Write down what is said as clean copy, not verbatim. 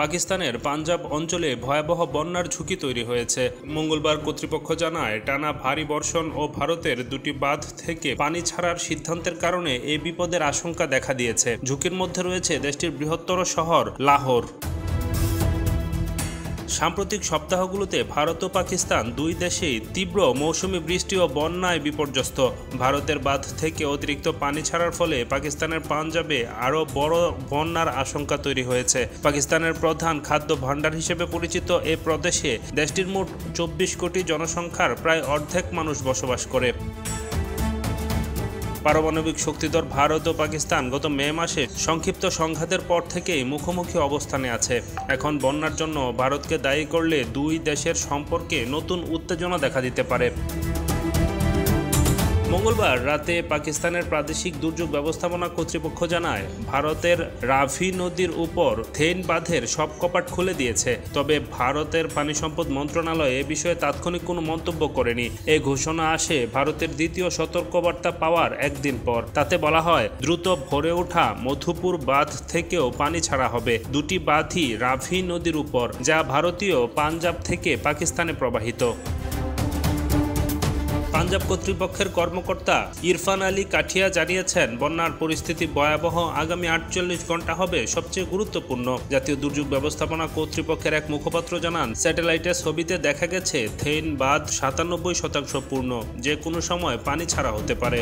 পাকিস্তানের পাঞ্জাব অঞ্চলে ভয়াবহ বন্যার ঝুঁকি তৈরি হয়েছে। মঙ্গলবার কর্তৃপক্ষ জানায়, টানা ভারী বর্ষণ ও ভারতের দুটি বাঁধ থেকে পানি ছাড়ার সিদ্ধান্তের কারণে এই বিপদের আশঙ্কা দেখা দিয়েছে। ঝুঁকির মধ্যে রয়েছে দেশটির বৃহত্তর শহর লাহোর। সাম্প্রতিক সপ্তাহগুলোতে ভারত ও পাকিস্তান দুই দেশেই তীব্র মৌসুমি বৃষ্টি ও বন্যায় বিপর্যস্ত। ভারতের বাঁধ থেকে অতিরিক্ত পানি ছাড়ার ফলে পাকিস্তানের পাঞ্জাবে আরও বড় বন্যার আশঙ্কা তৈরি হয়েছে। পাকিস্তানের প্রধান খাদ্য ভাণ্ডার হিসেবে পরিচিত এ প্রদেশে দেশটির মোট 24 কোটি জনসংখ্যার প্রায় অর্ধেক মানুষ বসবাস করে। পারমাণবিক শক্তিধর ভারত ও পাকিস্তান গত মে মাসে সংক্ষিপ্ত সংঘাতের পর থেকেই মুখোমুখি অবস্থানে আছে। এখন বন্যার জন্য ভারতকে দায়ী করলে দুই দেশের সম্পর্কে নতুন উত্তেজনা দেখা দিতে পারে। মঙ্গলবার রাতে পাকিস্তানের প্রাদেশিক দুর্যোগ ব্যবস্থাপনা কর্তৃপক্ষ জানায়, ভারতের রাভি নদীর উপর থেইন বাঁধের সব কপাট খুলে দিয়েছে। তবে ভারতের পানি সম্পদ মন্ত্রণালয় এ বিষয়ে তাৎক্ষণিক কোনো মন্তব্য করেনি। এই ঘোষণা আসে ভারতের দ্বিতীয় সতর্কবার্তা পাওয়ার একদিন পর। তাতে বলা হয়, দ্রুত ভরে ওঠা মধুপুর বাঁধ থেকেও পানি ছাড়া হবে। দুটি বাঁধই রাভি নদীর উপর, যা ভারতীয় পাঞ্জাব থেকে পাকিস্তানে প্রবাহিত। পাঞ্জাব কর্তৃপক্ষের কর্মকর্তা ইরফান আলী কাঠিয়া জানিয়েছেন, বন্যার পরিস্থিতি ভয়াবহ। আগামী 48 ঘন্টা হবে সবচেয়ে গুরুত্বপূর্ণ। জাতীয় দুর্যোগ ব্যবস্থাপনা কর্তৃপক্ষের এক মুখপাত্র জানান, স্যাটেলাইটের ছবিতে দেখা গেছে থেইন বাঁধ 97% পূর্ণ। যে কোনো সময় পানি ছাড়া হতে পারে।